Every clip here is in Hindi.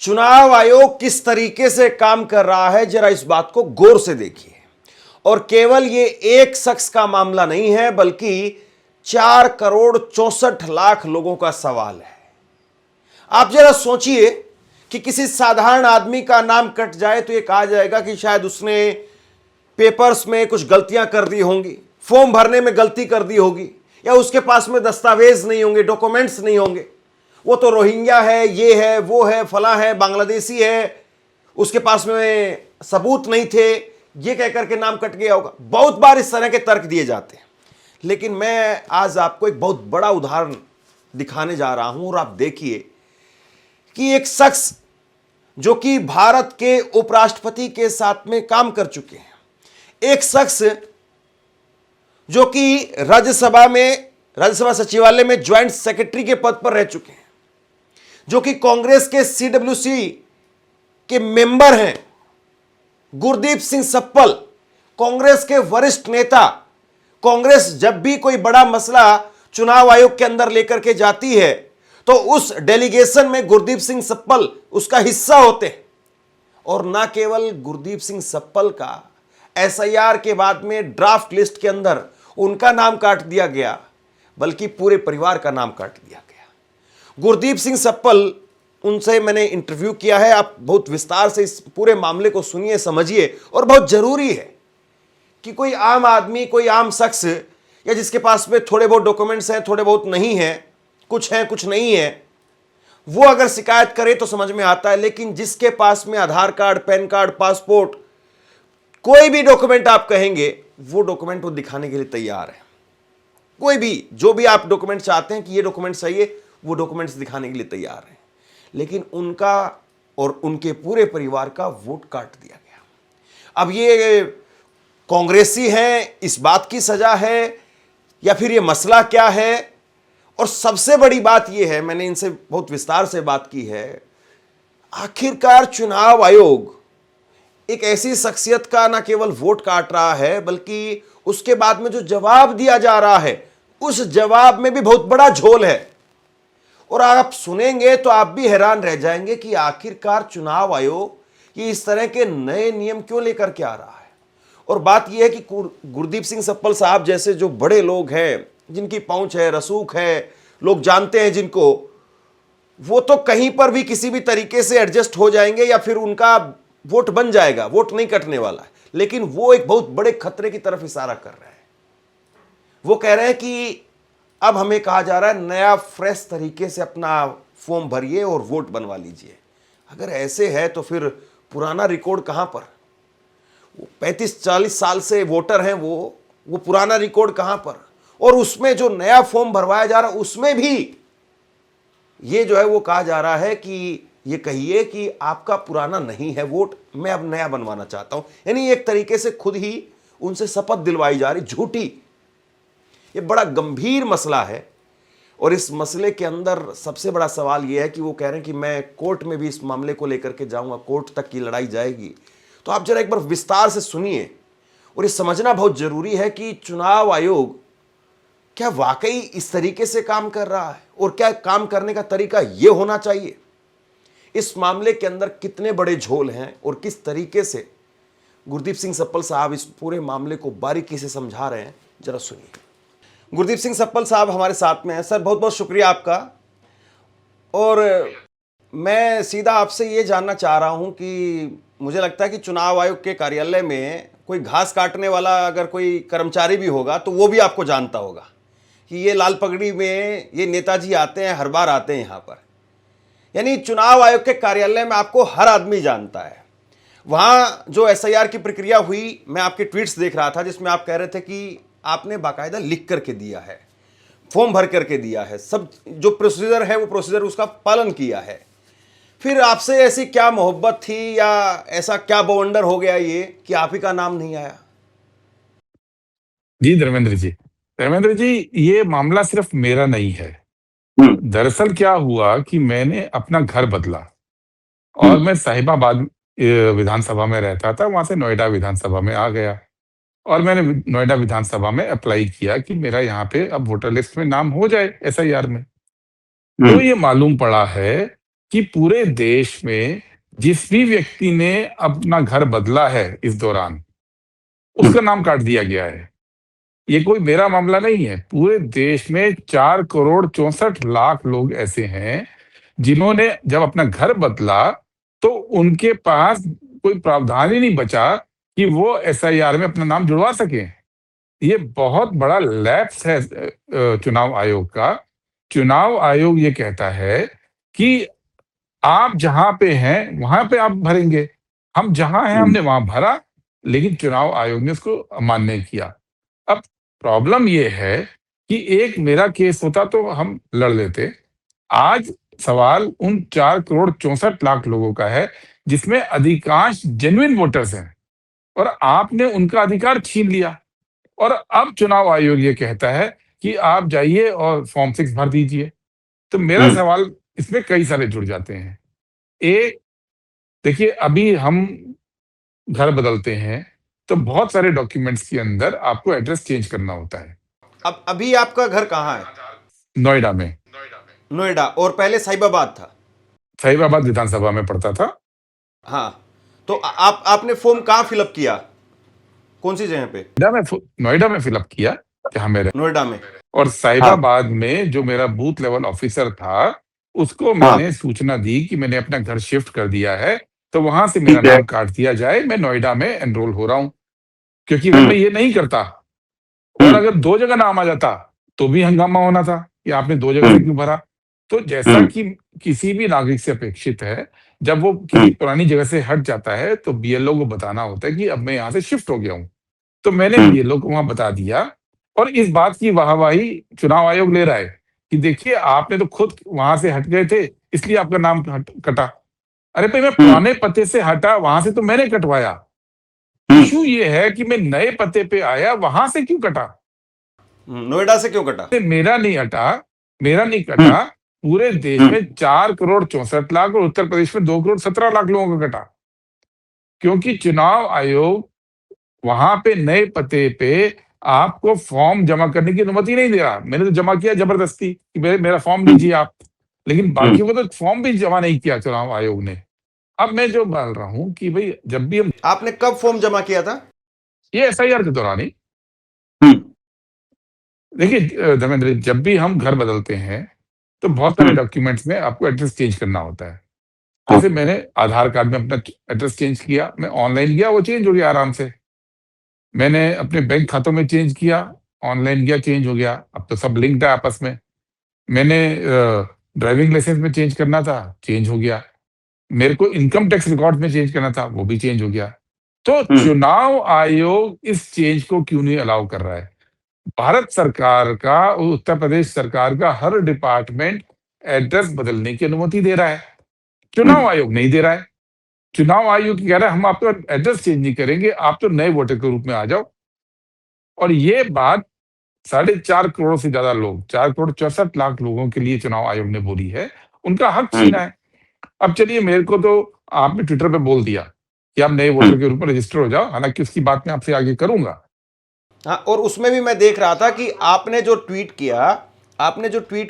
चुनाव आयोग किस तरीके से काम कर रहा है, जरा इस बात को गौर से देखिए। और केवल ये एक शख्स का मामला नहीं है, बल्कि 4 करोड़ 64 लाख लोगों का सवाल है। आप जरा सोचिए कि किसी साधारण आदमी का नाम कट जाए तो ये कहा जाएगा कि शायद उसने पेपर्स में कुछ गलतियां कर दी होंगी, फॉर्म भरने में गलती कर दी होगी, या उसके पास में दस्तावेज नहीं होंगे, डॉक्यूमेंट्स नहीं होंगे, वो तो रोहिंग्या है, ये है, वो है, फला है, बांग्लादेशी है, उसके पास में सबूत नहीं थे, ये कह करके नाम कट गया होगा। बहुत बार इस तरह के तर्क दिए जाते हैं। लेकिन मैं आज आपको एक बहुत बड़ा उदाहरण दिखाने जा रहा हूं, और आप देखिए कि एक शख्स जो कि भारत के उपराष्ट्रपति के साथ में काम कर चुके हैं, एक शख्स जो कि राज्यसभा सचिवालय में ज्वाइंट सेक्रेटरी के पद पर रह चुके हैं, जो कि कांग्रेस के CWC के मेंबर हैं, गुरदीप सिंह सप्पल, कांग्रेस के वरिष्ठ नेता। कांग्रेस जब भी कोई बड़ा मसला चुनाव आयोग के अंदर लेकर के जाती है तो उस डेलीगेशन में गुरदीप सिंह सप्पल उसका हिस्सा होते हैं। और ना केवल गुरदीप सिंह सप्पल का SIR के बाद में ड्राफ्ट लिस्ट के अंदर उनका नाम काट दिया गया, बल्कि पूरे परिवार का नाम काट दिया गया। गुरदीप सिंह सप्पल, उनसे मैंने इंटरव्यू किया है, आप बहुत विस्तार से इस पूरे मामले को सुनिए, समझिए। और बहुत जरूरी है कि कोई आम आदमी, कोई आम शख्स, या जिसके पास में थोड़े बहुत डॉक्यूमेंट्स हैं, थोड़े बहुत नहीं हैं, कुछ है कुछ नहीं है, वो अगर शिकायत करे तो समझ में आता है। लेकिन जिसके पास में आधार कार्ड, पैन कार्ड, पासपोर्ट, कोई भी डॉक्यूमेंट आप कहेंगे, वो डॉक्यूमेंट वो दिखाने के लिए तैयार है। कोई भी, जो भी आप डॉक्यूमेंट चाहते हैं कि ये डॉक्यूमेंट सही है, वो डॉक्यूमेंट्स दिखाने के लिए तैयार है। लेकिन उनका और उनके पूरे परिवार का वोट काट दिया गया। अब ये कांग्रेसी हैं, इस बात की सजा है, या फिर ये मसला क्या है? और सबसे बड़ी बात ये है, मैंने इनसे बहुत विस्तार से बात की है, आखिरकार चुनाव आयोग एक ऐसी शख्सियत का ना केवल वोट काट रहा है, बल्कि उसके बाद में जो जवाब दिया जा रहा है, उस जवाब में भी बहुत बड़ा झोल है। और आप सुनेंगे तो आप भी हैरान रह जाएंगे कि आखिरकार चुनाव आयोग ये इस तरह के नए नियम क्यों लेकर के आ रहा है। और बात यह है कि गुरदीप सिंह सप्पल साहब जैसे जो बड़े लोग हैं, जिनकी पहुंच है, रसूख है, लोग जानते हैं जिनको, वो तो कहीं पर भी किसी भी तरीके से एडजस्ट हो जाएंगे, या फिर उनका वोट बन जाएगा, वोट नहीं कटने वाला है। लेकिन वो एक बहुत बड़े खतरे की तरफ इशारा कर रहे हैं। वो कह रहे हैं कि अब हमें कहा जा रहा है नया फ्रेश तरीके से अपना फॉर्म भरिए और वोट बनवा लीजिए। अगर ऐसे है तो फिर पुराना रिकॉर्ड कहां पर? 35-40 साल से वोटर हैं वो पुराना रिकॉर्ड कहां पर? और उसमें जो नया फॉर्म भरवाया जा रहा है, उसमें भी ये जो है वो कहा जा रहा है कि ये कहिए कि आपका पुराना नहीं है वोट, मैं अब नया बनवाना चाहता हूं। यानी एक तरीके से खुद ही उनसे शपथ दिलवाई जा रही, झूठी। ये बड़ा गंभीर मसला है। और इस मसले के अंदर सबसे बड़ा सवाल यह है कि वो कह रहे हैं कि मैं कोर्ट में भी इस मामले को लेकर के जाऊंगा, कोर्ट तक की लड़ाई जाएगी। तो आप जरा एक बार विस्तार से सुनिए। और ये समझना बहुत जरूरी है कि चुनाव आयोग क्या वाकई इस तरीके से काम कर रहा है, और क्या काम करने का तरीका यह होना चाहिए। इस मामले के अंदर कितने बड़े झोल हैं, और किस तरीके से गुरदीप सिंह सप्पल साहब इस पूरे मामले को बारीकी से समझा रहे हैं, जरा सुनिए। गुरदीप सिंह सप्पल साहब हमारे साथ में हैं। सर, बहुत बहुत शुक्रिया आपका। और मैं सीधा आपसे ये जानना चाह रहा हूं कि मुझे लगता है कि चुनाव आयोग के कार्यालय में कोई घास काटने वाला अगर कोई कर्मचारी भी होगा तो वो भी आपको जानता होगा कि ये लाल पगड़ी में ये नेताजी आते हैं, हर बार आते हैं यहाँ पर। यानी चुनाव आयोग के कार्यालय में आपको हर आदमी जानता है। वहाँ जो SIR की प्रक्रिया हुई, मैं आपके ट्वीट्स देख रहा था जिसमें आप कह रहे थे कि आपने बाकायदा लिख करके दिया है, फॉर्म भर करके दिया है, सब जो प्रोसीजर है वो प्रोसीजर उसका पालन किया है। फिर आपसे ऐसी क्या मोहब्बत थी, या ऐसा क्या बवंडर हो गया ये कि आप ही का नाम नहीं आया? जी धर्मेंद्र जी, ये मामला सिर्फ मेरा नहीं है। दरअसल क्या हुआ कि मैंने अपना घर बदला, और मैं साहिबाबाद विधानसभा में रहता था, वहां से नोएडा विधानसभा में आ गया। और मैंने नोएडा विधानसभा में अप्लाई किया कि मेरा यहाँ पे अब वोटर लिस्ट में नाम हो जाए SIR में। तो ये मालूम पड़ा है कि पूरे देश में जिस भी व्यक्ति ने अपना घर बदला है इस दौरान, उसका नाम काट दिया गया है। ये कोई मेरा मामला नहीं है। पूरे देश में 4 करोड़ 64 लाख लोग ऐसे हैं, जिन्होंने जब अपना घर बदला, तो उनके पास कोई प्रावधान ही नहीं बचा कि वो एसआईआर में अपना नाम जुड़वा सकें। ये बहुत बड़ा लैप्स है चुनाव आयोग का। चुनाव आयोग ये कहता है कि आप जहाँ पे हैं, वहाँ पे आप भरेंगे। हम जहाँ हैं हमने वहाँ भरा, लेकिन चुनाव आयोग ने उसको अमान्य नहीं किया। अब प्रॉब्लम ये है कि एक मेरा केस होता तो हम लड़ लेते। आज सवाल उन 4 करोड़ 64 लाख लोगों का है, जिसमें अधिकांश जेन्युइन वोटर्स हैं, और आपने उनका अधिकार छीन लिया। और अब चुनाव आयोग ये कहता है कि आप जाइए और फॉर्म 6 भर दीजिए। तो मेरा सवाल इसमें कई सारे जुड़ जाते हैं। एक, देखिए अभी हम घर बदलते हैं, तो बहुत सारे डॉक्यूमेंट्स के अंदर आपको एड्रेस चेंज करना होता है। अब अभी आपका घर कहाँ है? नोएडा में। नोएडा, और पहले साहिबाबाद था? साहिबाबाद विधानसभा में पड़ता था। हाँ, तो आप आपने फॉर्म कहाँ फिलअप किया, कौन सी जगह पे? नोएडा में फिलअप किया, जहां मैं नोएडा में? और साहिबाबाद में जो मेरा बूथ लेवल ऑफिसर था, उसको मैंने सूचना दी कि मैंने अपना घर शिफ्ट कर दिया है, तो वहां से मेरा नाम काट दिया जाए, मैं नोएडा में एनरोल हो रहा हूं। क्योंकि अगर मैं ये नहीं करता और अगर 2 जगह नाम आ जाता, तो भी हंगामा होना था कि आपने 2 जगह से क्यों भरा। तो जैसा कि किसी भी नागरिक से अपेक्षित है, जब वो किसी पुरानी जगह से हट जाता है, तो बीएलओ को बताना होता है कि अब मैं यहाँ से शिफ्ट हो गया हूँ। तो मैंने बीएलओ को वहां बता दिया, और इस बात की वाहवाही चुनाव आयोग ले रहा है कि देखिए आपने तो खुद वहां से हट गए थे, इसलिए आपका नाम कटा। अरे भाई, मैं पुराने पते से हटा, वहां से तो मैंने कटवाया। इशू ये है कि मैं नए पते पे आया, वहां से क्यों कटा? नोएडा से क्यों कटा? मेरा नहीं हटा, मेरा नहीं कटा। पूरे देश में 4 करोड़ 64 लाख और उत्तर प्रदेश में 2 करोड़ 17 लाख लोगों का कटा, क्योंकि चुनाव आयोग वहां पे नए पते पे आपको फॉर्म जमा करने की अनुमति नहीं दे रहा। मैंने तो जमा किया जबरदस्ती कि मेरा फॉर्म लीजिए आप, लेकिन बाकी को तो फॉर्म भी जमा नहीं किया चुनाव आयोग ने। अब मैं जो बोल रहा हूं कि भाई, जब भी हम, आपने कब फॉर्म जमा किया था? ये एसआईआर के दौरान ही, देखिए धर्मेंद्र, जब भी हम घर बदलते हैं, तो बहुत सारे डॉक्यूमेंट्स में आपको एड्रेस चेंज करना होता है। जैसे मैंने आधार कार्ड में अपना एड्रेस चेंज किया, मैं ऑनलाइन गया, वो चेंज हो गया आराम से। मैंने अपने बैंक खातों में चेंज किया, ऑनलाइन गया, चेंज हो गया। अब तो सब लिंक्ड है आपस में। मैंने ड्राइविंग लाइसेंस में चेंज करना था, चेंज हो गया। मेरे को इनकम टैक्स रिकॉर्ड में चेंज करना था, वो भी चेंज हो गया। तो चुनाव आयोग इस चेंज को क्यों नहीं अलाउ कर रहा है? भारत सरकार का, उत्तर प्रदेश सरकार का हर डिपार्टमेंट एड्रेस बदलने की अनुमति दे रहा है, चुनाव आयोग नहीं दे रहा है। चुनाव आयोग कह रहा है हम आपका एड्रेस चेंज नहीं करेंगे, आप तो नए वोटर के रूप में आ जाओ। और ये बात 4.5 करोड़ से ज्यादा लोग, 4 करोड़ 64 लाख लोगों के लिए चुनाव आयोग ने बोली है, उनका हक छीना है। अब चलिए, मेरे को तो आपने ट्विटर पे बोल दिया कि आप नए वोटर के रूप में रजिस्टर हो जाओ, हालांकि उसकी बात मैं आपसे आगे करूंगा। हाँ, और उसमें भी मैं देख रहा था कि आपने जो ट्वीट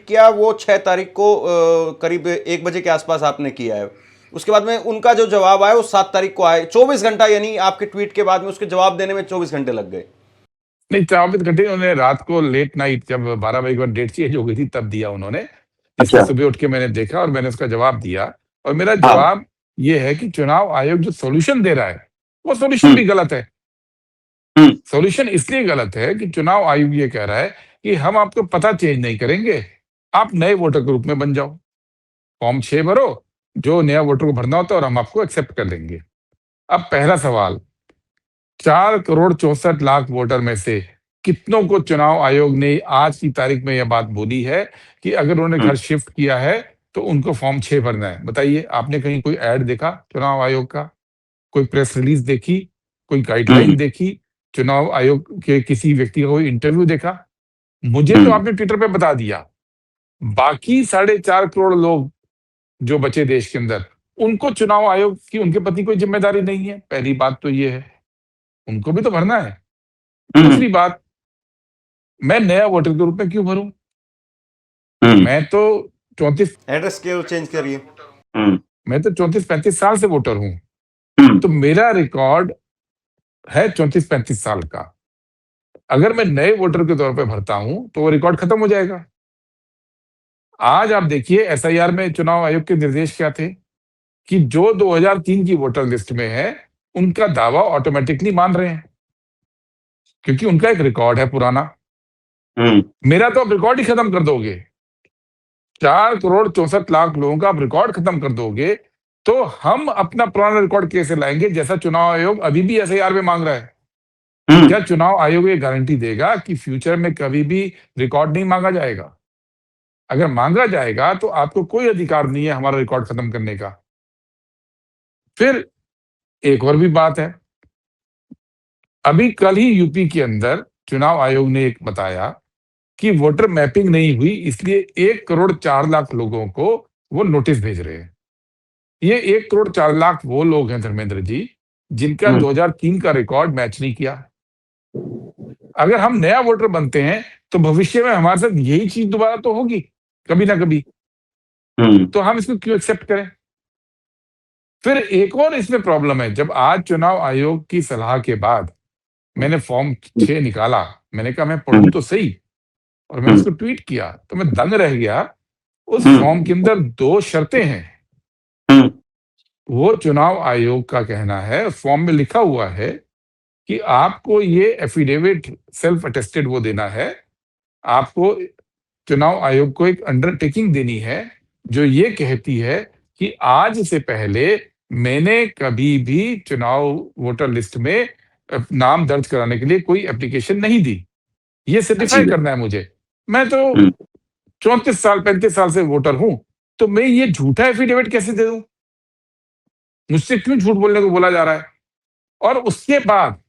किया वो 6 तारीख को करीब 1 बजे के आसपास आपने किया है। उसके बाद में उनका जो जवाब आया वो 7 तारीख को आया। 24 घंटा, यानी आपके ट्वीट के बाद में उसके जवाब देने में 24 घंटे लग गए। नहीं, 24 घंटे उन्होंने रात को लेट नाइट, जब 12 बजे के बाद डेट चेंज हो गई थी, तब दिया उन्होंने, जिसमें सुबह उठ के मैंने देखा और मैंने उसका जवाब दिया। और मेरा जवाब ये है कि चुनाव आयोग जो सॉल्यूशन दे रहा है, वो सॉल्यूशन भी गलत है। सॉल्यूशन इसलिए गलत है कि चुनाव आयोग ये कह रहा है कि हम आपको पता चेंज नहीं करेंगे, आप नए वोटर के रूप में बन जाओ, फॉर्म 6 भरो, जो नया वोटर को भरना होता है, और हम आपको एक्सेप्ट कर लेंगे। अब पहला सवाल, 4 करोड़ 64 लाख वोटर में से कितनों को चुनाव आयोग ने आज की तारीख में यह बात बोली है कि अगर उन्होंने घर शिफ्ट किया है तो उनको फॉर्म 6 भरना है? बताइए, आपने कहीं कोई ऐड देखा चुनाव आयोग का? कोई प्रेस रिलीज देखी? कोई गाइडलाइन देखी? चुनाव आयोग के किसी व्यक्ति का कोई इंटरव्यू देखा? मुझे तो आपने ट्विटर पे बता दिया। बाकी 4.5 करोड़ लोग जो बचे देश के अंदर, उनको चुनाव आयोग की उनके प्रति कोई जिम्मेदारी नहीं है। पहली बात तो ये है, उनको भी तो भरना है। दूसरी बात, मैं नया वोटर के रूप में क्यों भरूं? मैं तो 34 एड्रेस के चेंज करिए। मैं तो 34-35 साल से वोटर हूं, तो मेरा रिकॉर्ड है 34-35 साल का। अगर मैं नए वोटर के तौर पे भरता हूं तो वो रिकॉर्ड खत्म हो जाएगा। आज आप देखिए एसआईआर में चुनाव आयोग के निर्देश क्या थे कि जो 2003 की वोटर लिस्ट में है उनका दावा ऑटोमेटिकली मान रहे हैं, क्योंकि उनका एक रिकॉर्ड है पुराना। मेरा तो आप रिकॉर्ड ही खत्म कर दोगे, 4,64,00,000 लोगों का आप रिकॉर्ड खत्म कर दोगे, तो हम अपना पुराना रिकॉर्ड कैसे लाएंगे, जैसा चुनाव आयोग अभी भी एसआईआर में मांग रहा है। क्या चुनाव आयोग ये गारंटी देगा कि फ्यूचर में कभी भी रिकॉर्ड नहीं मांगा जाएगा? अगर मांगा जाएगा तो आपको कोई अधिकार नहीं है हमारा रिकॉर्ड खत्म करने का। फिर एक और भी बात है, अभी कल ही यूपी के अंदर चुनाव आयोग ने एक बताया कि वोटर मैपिंग नहीं हुई, इसलिए 1,04,00,000 लोगों को वो नोटिस भेज रहे हैं। ये 1,04,00,000 वो लोग हैं धर्मेंद्र जी, जिनका 2003 का रिकॉर्ड मैच नहीं किया। अगर हम नया वोटर बनते हैं तो भविष्य में हमारे साथ यही चीज दोबारा तो होगी कभी ना कभी, तो हम इसको क्यों एक्सेप्ट करें? फिर एक और इसमें प्रॉब्लम है, जब आज चुनाव आयोग की सलाह के बाद मैंने फॉर्म 6 निकाला, मैंने कहा मैं पढ़ूं तो सही, और मैंने उसको ट्वीट किया तो मैं दंग रह गया। उस फॉर्म के अंदर 2 शर्तें हैं। वो चुनाव आयोग का कहना है, उस फॉर्म में लिखा हुआ है कि आपको ये एफिडेविट सेल्फ अटेस्टेड वो देना है, आपको चुनाव आयोग को एक अंडरटेकिंग देनी है जो ये कहती है कि आज से पहले मैंने कभी भी चुनाव वोटर लिस्ट में नाम दर्ज कराने के लिए कोई एप्लीकेशन नहीं दी। ये सर्टिफाई करना है मुझे। मैं तो 34 साल 35 साल से वोटर हूं, तो मैं ये झूठा एफिडेविट कैसे दे दूं? मुझसे क्यों झूठ बोलने को बोला जा रहा है? और उसके बाद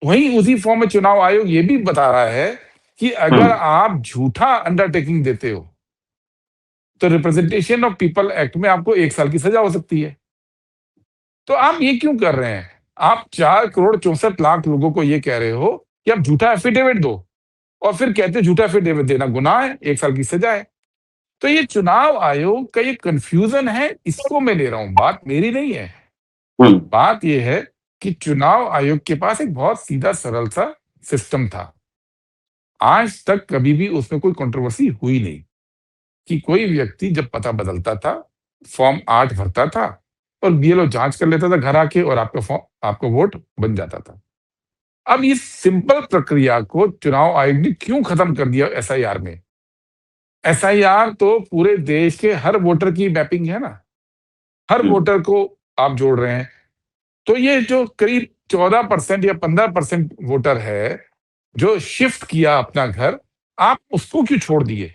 वहीं उसी फॉर्म में चुनाव आयोग ये भी बता रहा है कि अगर आप झूठा अंडरटेकिंग देते हो तो रिप्रेजेंटेशन ऑफ पीपल एक्ट में आपको 1 साल की सजा हो सकती है। तो आप ये क्यों कर रहे हैं? आप 4,64,00,000 लोगों को ये कह रहे हो कि आप झूठा एफिडेविट दो, और फिर कहते झूठा एफिडेविट देना गुनाह है, 1 साल की सजा है। तो ये चुनाव आयोग का ये कंफ्यूजन है, इसको मैं ले रहा हूं, बात मेरी नहीं है। बात ये है कि चुनाव आयोग के पास एक बहुत सीधा सरल सा सिस्टम था। आज तक कभी भी उसमें कोई कंट्रोवर्सी हुई नहीं कि कोई व्यक्ति जब पता बदलता था, फॉर्म 8 भरता था और बीएलओ जांच कर लेता था घर आके, और आपका वोट बन जाता था। अब इस सिंपल प्रक्रिया को चुनाव आयोग ने क्यों खत्म कर दिया एसआईआर में? एसआईआर तो पूरे देश के हर वोटर की मैपिंग है ना, हर वोटर को आप जोड़ रहे हैं। तो ये जो करीब 14% या 15% वोटर है जो शिफ्ट किया अपना घर, आप उसको क्यों छोड़ दिए?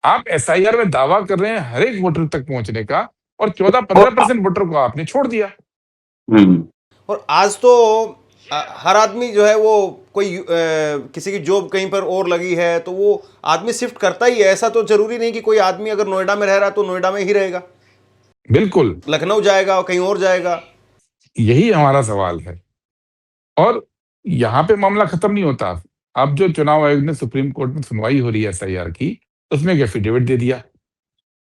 आप एसआईआर में दावा कर रहे हैं हर एक वोटर तक पहुंचने का, और 14-15% वोटर को आपने छोड़ दिया। और आज तो हर आदमी जो है वो कोई किसी की जॉब कहीं पर और लगी है तो वो आदमी शिफ्ट करता ही है। ऐसा तो जरूरी नहीं कि कोई आदमी अगर नोएडा में रह रहा है तो नोएडा में ही रहेगा, बिल्कुल लखनऊ जाएगा और कहीं और जाएगा। यही हमारा सवाल है, और यहाँ पे मामला खत्म नहीं होता। अब जो चुनाव आयोग ने सुप्रीम कोर्ट में सुनवाई हो रही है एसआईआर की, उसमें एक एफिडेविट दे दिया।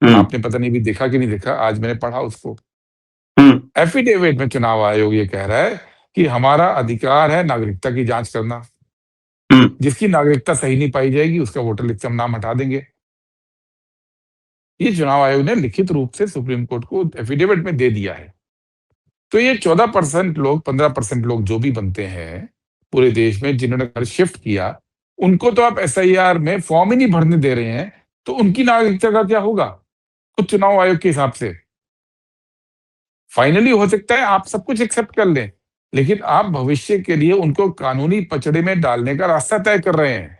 आपने पता नहीं भी देखा कि नहीं देखा, आज मैंने पढ़ा उसको। एफिडेविट में चुनाव आयोग ये कह रहा है कि हमारा अधिकार है नागरिकता की जांच करना, जिसकी नागरिकता सही नहीं पाई जाएगी उसका वोटर लिस्ट से हम नाम हटा देंगे। ये चुनाव आयोग ने लिखित रूप से सुप्रीम कोर्ट को एफिडेविट में दे दिया है। तो ये 14% लोग, 15% लोग जो भी बनते हैं पूरे देश में जिन्होंने घर शिफ्ट किया, उनको तो आप एसआईआर में फॉर्म ही नहीं भरने दे रहे हैं, तो उनकी नागरिकता का क्या होगा कुछ चुनाव आयोग के हिसाब से? फाइनली हो सकता है आप सब कुछ एक्सेप्ट कर लें, लेकिन आप भविष्य के लिए उनको कानूनी पचड़े में डालने का रास्ता तय कर रहे हैं।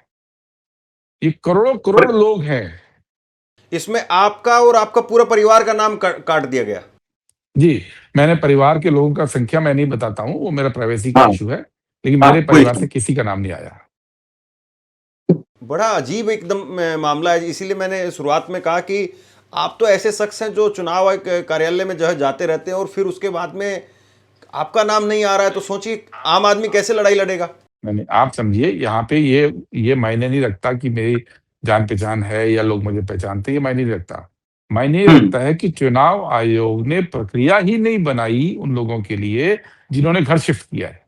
ये करोड़ों करोड़ लोग हैं। इसमें आपका और आपका पूरा परिवार का नाम काट दिया गया। जी, मैंने परिवार के लोगों का संख्या मैं नहीं बताता हूं, वो मेरा प्राइवेसी का इशू है, लेकिन मेरे परिवार से किसी का नाम नहीं आया। बड़ा अजीब एकदम मामला है, इसीलिए मैंने शुरुआत में कहा कि आप तो ऐसे शख्स हैं जो चुनाव आयोग कार्यालय में जो है जाते रहते हैं और फिर उसके बाद में आपका नाम नहीं आ रहा है, तो सोचिए आम आदमी कैसे लड़ाई लड़ेगा। नहीं, आप समझिए, यहाँ पे ये मायने नहीं रखता कि मेरी जान पहचान है या लोग मुझे पहचानते हैं, ये मायने नहीं रखता। मायने ये रखता है कि चुनाव आयोग ने प्रक्रिया ही नहीं बनाई उन लोगों के लिए जिन्होंने घर शिफ्ट किया है,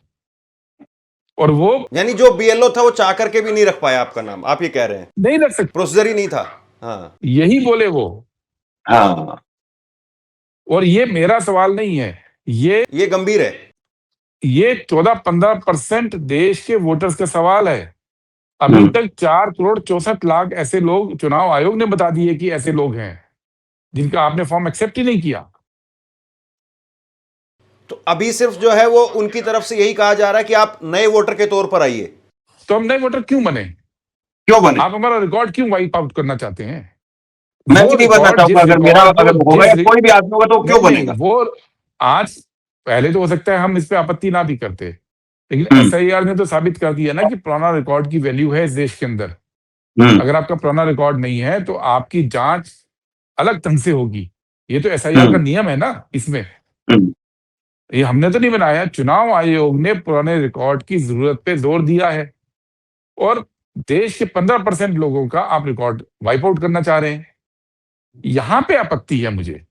और वो यानी जो बीएलओ था वो चाह करके भी नहीं रख पाया आपका नाम, आप ये कह रहे हैं? नहीं रख सकते, प्रोसीजर ही नहीं था। हाँ। यही बोले वो। हाँ, और ये मेरा सवाल नहीं है, ये गंभीर है। ये 14-15% देश के वोटर्स का सवाल है। अभी तक 4,64,00,000 ऐसे लोग चुनाव आयोग ने बता दिए कि ऐसे लोग हैं जिनका आपने फॉर्म एक्सेप्ट ही नहीं किया। तो अभी सिर्फ जो है वो उनकी तरफ से यही कहा जा रहा है कि आप नए वोटर के तौर पर आइए। तो हम नए वोटर क्यों बने? क्यों बने? आप हमारा रिकॉर्ड क्यों वाइप आउट करना चाहते हैं? मैं वो भी नहीं बनना रिकॉर्ड चाहूंगा, अगर मेरा अगर होगा या जिस कोई भी आदमी होगा तो क्यों नहीं, बनेगा? वो आज पहले तो हो सकता है हम इस पे आपत्ति ना भी करते, लेकिन एसआईआर ने तो साबित कर दिया ना कि पुराना रिकॉर्ड की वैल्यू है इस देश के अंदर। अगर आपका पुराना रिकॉर्ड नहीं है तो आपकी जांच अलग ढंग से होगी। ये तो एसआईआर का नियम है ना इसमें। ये हमने तो नहीं बनाया, चुनाव आयोग ने पुराने रिकॉर्ड की जरूरत पे जोर दिया है, और देश के 15% लोगों का आप रिकॉर्ड वाइप आउट करना चाह रहे हैं। यहां पे आपत्ति है मुझे।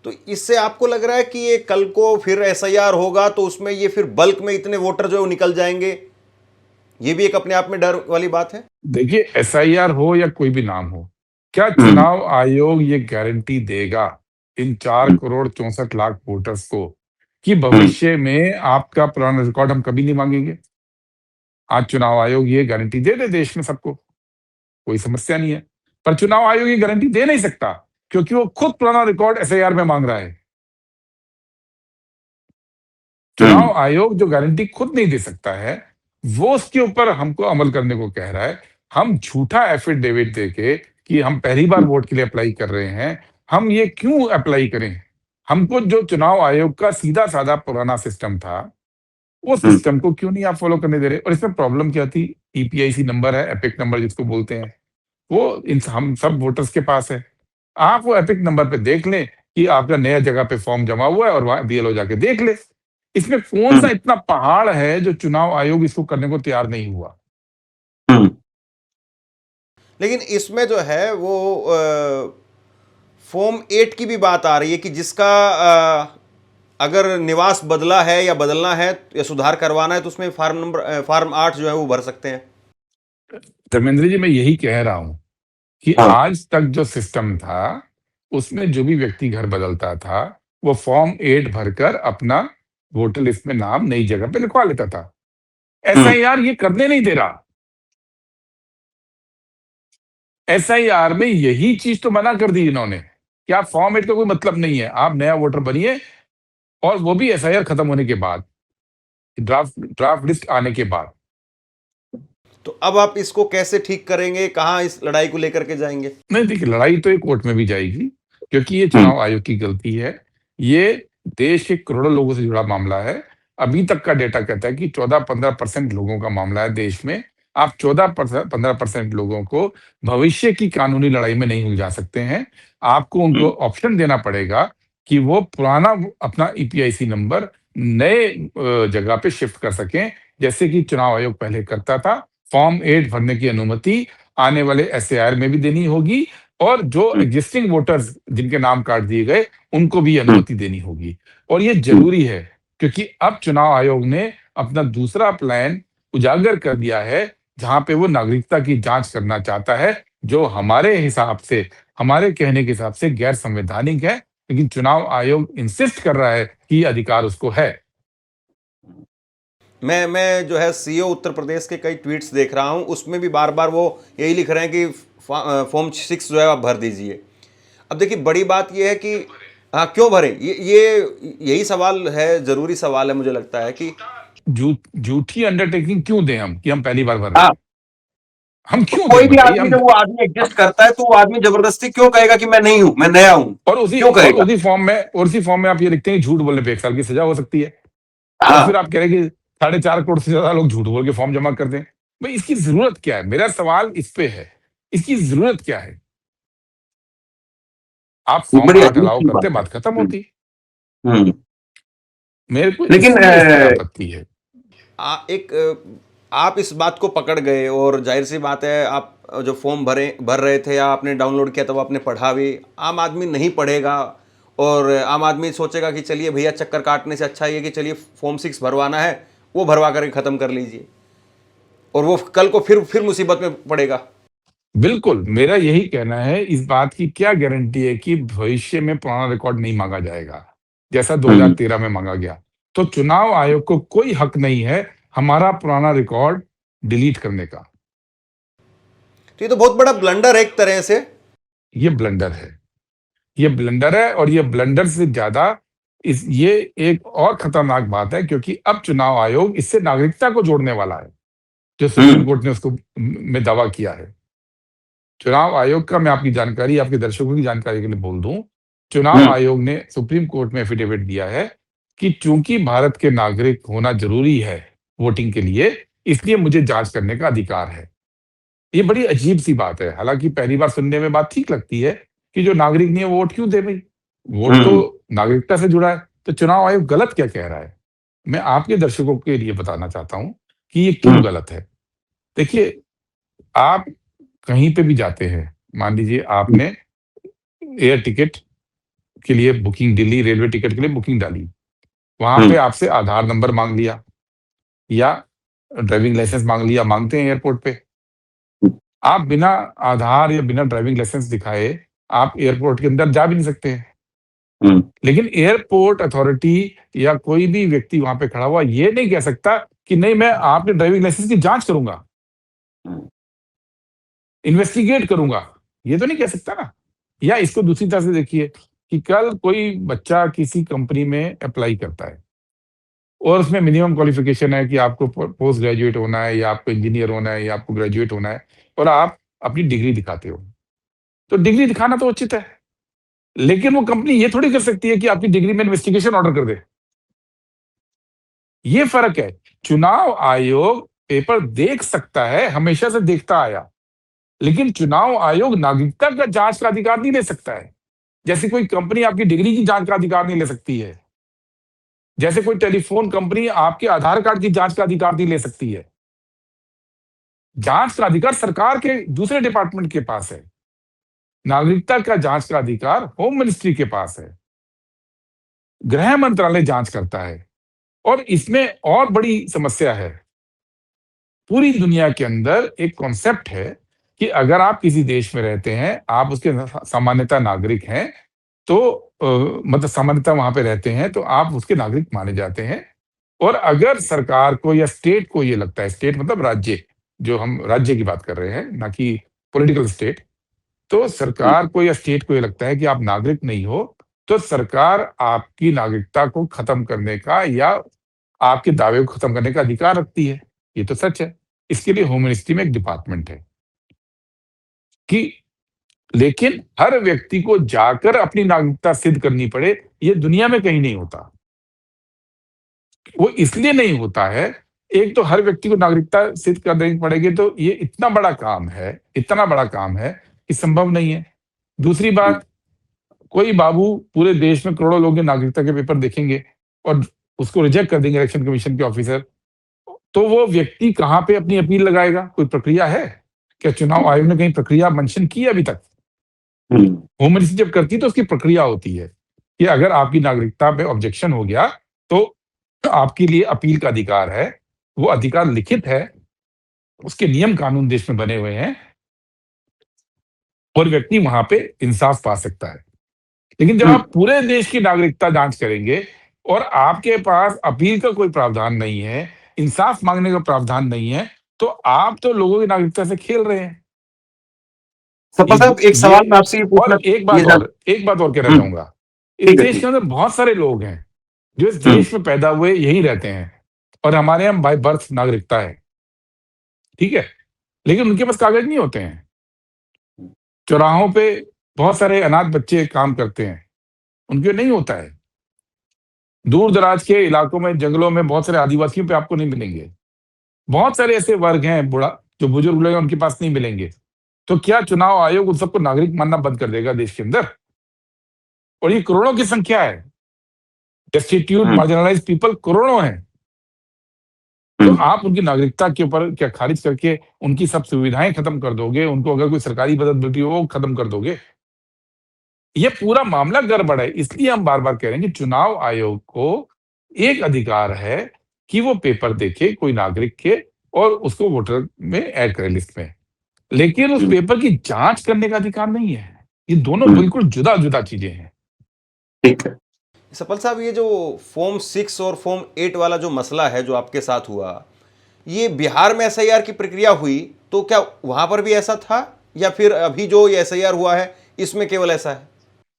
तो इससे आपको लग रहा है कि ये कल को फिर एसआईआर होगा तो उसमें ये फिर बल्क में इतने वोटर जो है वो निकल जाएंगे? ये भी एक अपने आप में डर वाली बात है। देखिए, एसआईआर हो या कोई भी नाम हो, क्या चुनाव आयोग ये गारंटी देगा इन 4,64,00,000 वोटर्स को कि भविष्य में आपका पुराना रिकॉर्ड हम कभी नहीं मांगेंगे? आज चुनाव आयोग ये गारंटी दे दे देश में सबको, कोई समस्या नहीं है। पर चुनाव आयोग ये गारंटी दे नहीं सकता क्योंकि वो खुद पुराना रिकॉर्ड एसआईआर में मांग रहा है। चुनाव आयोग जो गारंटी खुद नहीं दे सकता है, वो उसके ऊपर हमको अमल करने को कह रहा है। हम झूठा एफिडेविट देके कि हम पहली बार वोट के लिए अप्लाई कर रहे हैं, हम ये क्यों अप्लाई करें? हमको जो चुनाव आयोग का सीधा साधा पुराना सिस्टम था, वो सिस्टम को क्यों नहीं आप फॉलो करने दे रहे? और इसमें प्रॉब्लम क्या थी? ईपीआईसी नंबर है, एपिक नंबर जिसको बोलते हैं, वो इन हम सब वोटर्स के पास है। आप वो एपिक नंबर पे देख लें कि आपका नया जगह पे फॉर्म जमा हुआ है, और वहां बीएलओ जाके देख ले। इसमें कौन सा इतना पहाड़ है जो चुनाव आयोग इसको करने को तैयार नहीं हुआ? लेकिन इसमें जो है वो फॉर्म 8 की भी बात आ रही है कि जिसका अगर निवास बदला है या बदलना है या सुधार करवाना है तो उसमें फॉर्म 8 जो है वो भर सकते हैं। धर्मेंद्र जी, मैं यही कह रहा हूं कि आज तक जो सिस्टम था उसमें जो भी व्यक्ति घर बदलता था वो फॉर्म 8 भरकर अपना वोटर लिस्ट में नाम नई जगह पे लिखवा लेता था। एसआईआर ये करने नहीं दे रहा। एसआईआर में यही चीज तो मना कर दी इन्होंने कि आप फॉर्म 8 का कोई मतलब नहीं है, आप नया वोटर बनिए, और वो भी एसआईआर खत्म होने के बाद, ड्राफ्ट लिस्ट आने के बाद। तो अब आप इसको कैसे ठीक करेंगे? कहां इस लड़ाई को लेकर के जाएंगे? नहीं, देखिए, लड़ाई तो एक कोर्ट में भी जाएगी क्योंकि ये चुनाव आयोग की गलती है। ये देश के करोड़ों लोगों से जुड़ा मामला है। अभी तक का डेटा कहता है कि 14-15% लोगों का मामला है देश में। आप 14-15% लोगों को भविष्य की कानूनी लड़ाई में नहीं उलझा सकते हैं। आपको उनको ऑप्शन देना पड़ेगा कि वो पुराना अपना ईपीआईसी नंबर नए जगह पे शिफ्ट कर सकें, जैसे कि चुनाव आयोग पहले करता था। फॉर्म 8 भरने की अनुमति आने वाले एसआईआर में भी देनी होगी, और जो एग्जिस्टिंग वोटर्स जिनके नाम काट दिए गए उनको भी अनुमति देनी होगी। और ये जरूरी है क्योंकि अब चुनाव आयोग ने अपना दूसरा प्लान उजागर कर दिया है, जहां पे वो नागरिकता की जांच करना चाहता है, जो हमारे हिसाब से, हमारे कहने के हिसाब से गैर संवैधानिक है। लेकिन चुनाव आयोग इंसिस्ट कर रहा है कि अधिकार उसको है। मैं जो है सीओ उत्तर प्रदेश के कई ट्वीट्स देख रहा हूं, उसमें भी बार बार वो यही लिख रहे हैं कि फॉर्म 6 जो है आप भर दीजिए। अब देखिए, बड़ी बात ये है कि हाँ, क्यों भरें? ये यही सवाल है, जरूरी सवाल है मुझे लगता है कि झूठी अंडरटेकिंग क्यों दें हम कि हम पहली बार भर रहे हैं? हम क्यों कोई दें? भी बताइए। आदमी, जब वो आदमी एग्जिस्ट करता है तो वो आदमी जबरदस्ती क्यों कहेगा कि मैं नहीं हूं, मैं नया हूं? और उसी फॉर्म में आप ये लिखते हैं झूठ बोलने पे 1 साल की सजा हो सकती है। और फिर आप कह रहे हैं कि 4.5 करोड़ से ज्यादा लोग झूठ बोल के फॉर्म जमा कर दें। भाई, इसकी जरूरत क्या है? मेरा सवाल इस पे है, इसकी जरूरत क्या है? आप फॉर्म 8 अलाउ करते, बात खत्म होती। मेरे को लेकिन इसमें इस पे आपत्ति है। एक आप इस बात को पकड़ गए और जाहिर सी बात है आप जो फॉर्म भर रहे थे या आपने डाउनलोड किया तो आपने पढ़ा भी। आम आदमी नहीं पढ़ेगा और आम आदमी सोचेगा कि चलिए भैया चक्कर काटने से अच्छा ये कि चलिए फॉर्म 6 भरवाना है, वो भरवा करके ख़त्म कर लीजिए, और वो कल को फिर मुसीबत में पड़ेगा। बिल्कुल, मेरा यही कहना है, इस बात की क्या गारंटी है कि भविष्य में पुराना रिकॉर्ड नहीं मांगा जाएगा, जैसा 2013 में मांगा गया। तो चुनाव आयोग को कोई हक नहीं है हमारा पुराना रिकॉर्ड डिलीट करने का। तो ये तो बहुत बड़ा ब्लंडर है एक तरह से। ये ब्लंडर है, ये ब्लंडर है, और ये ब्लंडर से ज्यादा ये एक और खतरनाक बात है, क्योंकि अब चुनाव आयोग इससे नागरिकता को जोड़ने वाला है, जो सुप्रीम कोर्ट ने उसको में दावा किया है। चुनाव आयोग का मैं आपकी जानकारी, आपके दर्शकों की जानकारी के लिए बोल दूं, चुनाव आयोग ने सुप्रीम कोर्ट में एफिडेविट दिया है कि चूंकि भारत के नागरिक होना जरूरी है वोटिंग के लिए, इसलिए मुझे जांच करने का अधिकार है। ये बड़ी अजीब सी बात है। हालांकि पहली बार सुनने में बात ठीक लगती है कि जो नागरिक नहीं है वो वोट क्यों दे भाई, वोट तो नागरिकता से जुड़ा है। तो चुनाव आयोग गलत क्या कह रहा है, मैं आपके दर्शकों के लिए बताना चाहता हूं कि ये क्यों गलत है। देखिए, आप कहीं पे भी जाते हैं, मान लीजिए आपने एयर टिकट के लिए बुकिंग दिल्ली रेलवे टिकट के लिए बुकिंग डाली, वहां पे आपसे आधार नंबर मांग लिया या ड्राइविंग लाइसेंस मांग लिया, मांगते हैं एयरपोर्ट पे। आप बिना आधार या बिना ड्राइविंग लाइसेंस दिखाए आप एयरपोर्ट के अंदर जा भी नहीं सकते हैं। लेकिन एयरपोर्ट अथॉरिटी या कोई भी व्यक्ति वहां पे खड़ा हुआ ये नहीं कह सकता कि नहीं, मैं आपके ड्राइविंग लाइसेंस की जांच करूंगा, इन्वेस्टिगेट करूंगा, ये तो नहीं कह सकता ना। या इसको दूसरी तरह से देखिए कि कल कोई बच्चा किसी कंपनी में अप्लाई करता है और उसमें मिनिमम क्वालिफिकेशन है कि आपको पोस्ट ग्रेजुएट होना है या आपको इंजीनियर होना है या आपको ग्रेजुएट होना है, और आप अपनी डिग्री दिखाते हो, तो डिग्री दिखाना तो उचित है, लेकिन वो कंपनी ये थोड़ी कर सकती है कि आपकी डिग्री में इन्वेस्टिगेशन ऑर्डर कर दे। ये फर्क है। चुनाव आयोग पेपर देख सकता है, हमेशा से देखता आया, लेकिन चुनाव आयोग नागरिकता का जांच का अधिकार नहीं ले सकता है। जैसे कोई कंपनी आपकी डिग्री की जांच का अधिकार नहीं ले सकती है, जैसे कोई टेलीफोन कंपनी आपके आधार कार्ड की जांच का अधिकार नहीं ले सकती है। जांच का अधिकार सरकार के दूसरे डिपार्टमेंट के पास है, नागरिकता का जांच का अधिकार होम मिनिस्ट्री के पास है, गृह मंत्रालय जांच करता है। और इसमें और बड़ी समस्या है, पूरी दुनिया के अंदर एक कॉन्सेप्ट है कि अगर आप किसी देश में रहते हैं, आप उसके सामान्यतः नागरिक हैं, तो मतलब सामान्यतः वहां पे रहते हैं, तो आप उसके नागरिक माने जाते हैं। और अगर सरकार को या स्टेट को ये लगता है, स्टेट मतलब राज्य, जो हम राज्य की बात कर रहे हैं ना कि पॉलिटिकल स्टेट, तो सरकार को या स्टेट को ये लगता है कि आप नागरिक नहीं हो, तो सरकार आपकी नागरिकता को खत्म करने का या आपके दावे को खत्म करने का अधिकार रखती है। ये तो सच है। इसके लिए होम मिनिस्ट्री में एक डिपार्टमेंट है कि, लेकिन हर व्यक्ति को जाकर अपनी नागरिकता सिद्ध करनी पड़े, ये दुनिया में कहीं नहीं होता। वो इसलिए नहीं होता है, एक तो हर व्यक्ति को नागरिकता सिद्ध कर देनी पड़ेगी, तो ये इतना बड़ा काम है, इतना बड़ा काम है कि संभव नहीं है। दूसरी बात, कोई बाबू पूरे देश में करोड़ों लोगों के नागरिकता के पेपर देखेंगे और उसको रिजेक्ट कर देंगे इलेक्शन कमीशन के ऑफिसर, तो वो व्यक्ति कहां पे अपनी अपील लगाएगा? कोई प्रक्रिया है क्या? चुनाव आयोग ने कहीं प्रक्रिया मेंशन की अभी तक? होम मिनिस्ट्री जब करती है तो उसकी प्रक्रिया होती है कि अगर आपकी नागरिकता पे ऑब्जेक्शन हो गया तो आपके लिए अपील का अधिकार है, वो अधिकार लिखित है, उसके नियम कानून देश में बने हुए हैं और व्यक्ति वहां पे इंसाफ पा सकता है। लेकिन जब आप पूरे देश की नागरिकता जांच करेंगे और आपके पास अपील का कोई प्रावधान नहीं है, इंसाफ मांगने का प्रावधान नहीं है, तो आप तो लोगों की नागरिकता से खेल रहे हैं। सपा साहब, एक सवाल मैं आपसे ये पूछना, और एक बात और कहना चाहूंगा, इस देश के अंदर बहुत सारे लोग हैं जो इस देश में पैदा हुए, यहीं रहते हैं और हमारे यहाँ बाय बर्थ नागरिकता है, ठीक है, लेकिन उनके पास कागज नहीं होते हैं। चौराहों पे बहुत सारे अनाथ बच्चे काम करते हैं, उनके नहीं होता है। दूर दराज के इलाकों में, जंगलों में बहुत सारे आदिवासियों पे आपको नहीं मिलेंगे। बहुत सारे ऐसे वर्ग हैं, जो बुजुर्ग लोग हैं, उनके पास नहीं मिलेंगे। तो क्या चुनाव आयोग उन सबको नागरिक मानना बंद कर देगा देश के अंदर? और ये करोड़ों की संख्या है, डेस्टिट्यूट मार्जिनलाइज्ड पीपल करोड़ों हैं। तो आप उनकी नागरिकता के ऊपर क्या खारिज करके उनकी सब सुविधाएं खत्म कर दोगे? उनको अगर कोई सरकारी मदद मिलती हो वो खत्म कर दोगे? ये पूरा मामला गड़बड़ है। इसलिए हम बार-बार कह रहे हैं कि चुनाव आयोग को एक अधिकार है कि वो पेपर देखे कोई नागरिक के और उसको वोटर में ऐड करे लिस्ट में। लेकिन उस पेपर की जांच करने का अधिकार नहीं है। ये दोनों बिल्कुल जुदा-जुदा चीजें हैं। ठीक है। सफल साहब, ये जो फॉर्म 6 और फॉर्म 8 वाला जो मसला है जो आपके साथ हुआ, ये बिहार में एसआईआर की प्रक्रिया हुई तो क्या वहां पर भी ऐसा था, या फिर अभी जो ये एसआईआर हुआ है इसमें केवल ऐसा है?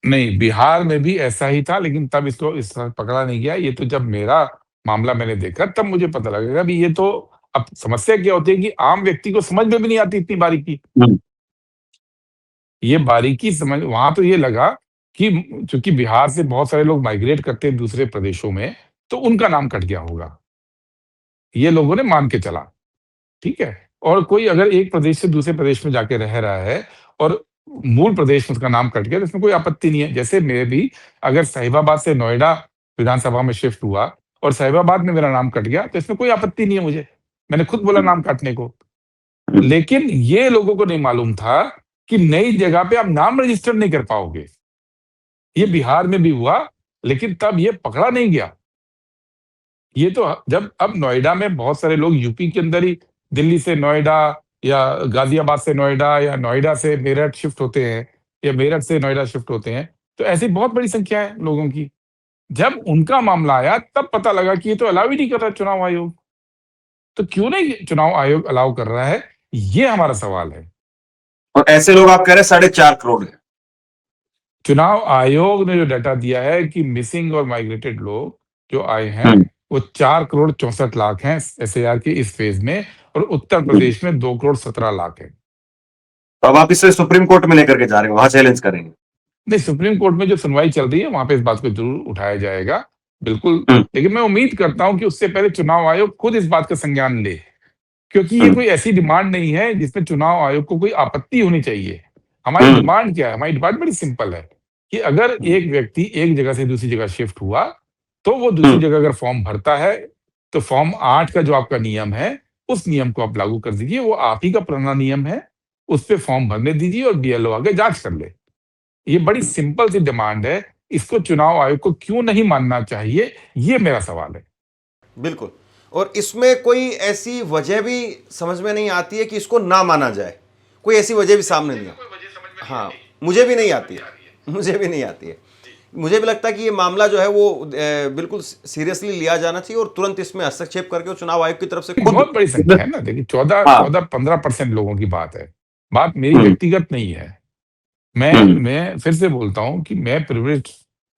नहीं, बिहार में भी ऐसा ही था, लेकिन तब इसको इस तरह पकड़ा नहीं गया। ये तो जब मेरा मामला मैंने देखा तब मुझे पता लगेगा भी ये तो अब समस्या क्या होती है कि आम व्यक्ति को समझ में भी नहीं आती इतनी बारीकी। ये बारीकी समझ वहां तो ये लगा कि चूंकि बिहार से बहुत सारे लोग माइग्रेट करते हैं दूसरे प्रदेशों में, तो उनका नाम कट गया होगा। ये लोगों ने मान के चला, ठीक है? और कोई अगर एक प्रदेश से दूसरे प्रदेश में जाके रह रहा है और मूल प्रदेश में उसका नाम कट गया तो इसमें कोई आपत्ति नहीं है। जैसे मैं भी अगर साहिबाबाद से नोएडा विधानसभा में शिफ्ट हुआ और साहिबाबाद में मेरा नाम कट गया तो इसमें कोई आपत्ति नहीं है मुझे। मैंने खुद बोला नाम काटने को। लेकिन ये लोगों को नहीं मालूम था कि नई जगह पे आप नाम रजिस्टर नहीं कर पाओगे। ये बिहार में भी हुआ, लेकिन तब ये पकड़ा नहीं गया। ये तो जब अब नोएडा में बहुत सारे लोग यूपी के अंदर ही दिल्ली से नोएडा या गाजियाबाद से नोएडा या नोएडा से मेरठ शिफ्ट होते हैं या मेरठ से नोएडा शिफ्ट होते हैं, तो ऐसी बहुत बड़ी संख्या है लोगों की। जब उनका मामला आया तब पता लगा कि ये तो अलाउ ही नहीं कर रहा चुनाव आयोग। तो क्यों नहीं चुनाव आयोग अलाउ कर रहा है, ये हमारा सवाल है। और ऐसे लोग आप कह रहे हैं 4.5 करोड़ है। चुनाव आयोग ने जो डाटा दिया है कि मिसिंग और माइग्रेटेड लोग जो आए हैं वो 4,64,00,000 हैं एसआईआर के इस फेज में, और उत्तर प्रदेश में 2,17,00,000 है। तो अब आप इसे सुप्रीम कोर्ट में लेकर के जा रहे हो, वहां चैलेंज करेंगे? नहीं, सुप्रीम कोर्ट में जो सुनवाई चल रही है वहां पे इस बात को जरूर उठाया जाएगा, बिल्कुल। लेकिन मैं उम्मीद करता हूं कि उससे पहले चुनाव आयोग खुद इस बात का संज्ञान ले, क्योंकि ये कोई ऐसी डिमांड नहीं है जिसमें चुनाव आयोग को कोई आपत्ति होनी चाहिए। हमारी डिमांड क्या है? हमारी डिमांड बड़ी सिंपल है कि अगर एक व्यक्ति एक जगह से दूसरी जगह शिफ्ट हुआ तो वो दूसरी जगह अगर फॉर्म भरता है तो फॉर्म 8 का जो आपका नियम है उस नियम को आप लागू कर दीजिए। वो आप ही का पुराना नियम है, उस पे फॉर्म भरने दीजिए और बीएलओ आगे जांच कर ले। ये बड़ी सिंपल सी डिमांड है। इसको चुनाव आयोग को क्यों नहीं मानना चाहिए, ये मेरा सवाल है। बिल्कुल। और इसमें कोई ऐसी वजह भी समझ में नहीं आती है कि इसको ना माना जाए। कोई ऐसी वजह भी सामने नहीं आती। हाँ, मुझे भी नहीं आती है। मुझे भी नहीं आती है। मुझे भी लगता है कि ये मामला जो है वो बिल्कुल सीरियसली लिया जाना चाहिए और तुरंत इसमें हस्तक्षेप करके चुनाव आयोग की तरफ से खुद। बहुत बड़ी संख्या है ना, देखिए 14-15% लोगों की बात है। बात मेरी व्यक्तिगत नहीं है। मैं फिर से बोलता हूं कि मैं प्रिविलेज्ड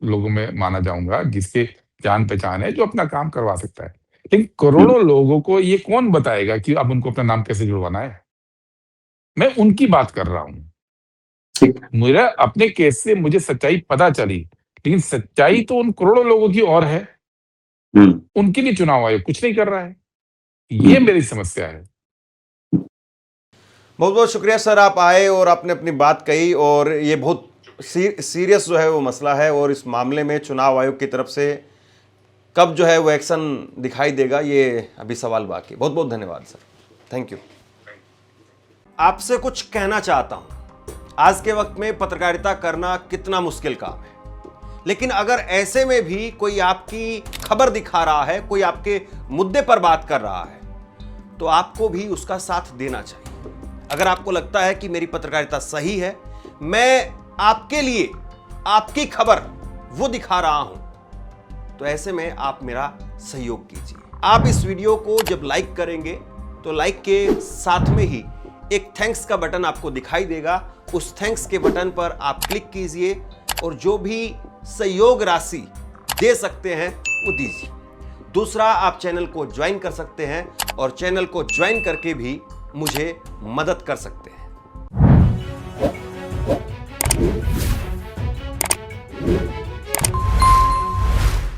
लोगों में माना जाऊंगा जिसके जान पहचान है, जो अपना काम करवा सकता है। लेकिन करोड़ों लोगों को ये कौन बताएगा कि अब उनको अपना नाम कैसे जुड़वाना है? मैं उनकी बात कर रहा हूं। मेरा अपने केस से मुझे सच्चाई पता चली, लेकिन सच्चाई तो उन करोड़ों लोगों की और है। उनके लिए चुनाव आयोग कुछ नहीं कर रहा है। ये मेरी समस्या है। बहुत बहुत शुक्रिया सर, आप आए और आपने अपनी बात कही। और ये बहुत सीरियस जो है वो मसला है, और इस मामले में चुनाव आयोग की तरफ से कब जो है वो एक्शन दिखाई देगा, ये अभी सवाल बाकी। बहुत बहुत धन्यवाद सर, थैंक यू। आपसे कुछ कहना चाहता हूं। आज के वक्त में पत्रकारिता करना कितना मुश्किल काम है, लेकिन अगर ऐसे में भी कोई आपकी खबर दिखा रहा है, कोई आपके मुद्दे पर बात कर रहा है, तो आपको भी उसका साथ देना चाहिए। अगर आपको लगता है कि मेरी पत्रकारिता सही है, मैं आपके लिए आपकी खबर वो दिखा रहा हूं, तो ऐसे में आप मेरा सहयोग कीजिए। आप इस वीडियो को जब लाइक करेंगे तो लाइक के साथ में ही एक थैंक्स का बटन आपको दिखाई देगा। उस थैंक्स के बटन पर आप क्लिक कीजिए और जो भी सहयोग राशि दे सकते हैं वो दीजिए। दूसरा, आप चैनल को ज्वाइन कर सकते हैं और चैनल को ज्वाइन करके भी मुझे मदद कर सकते हैं।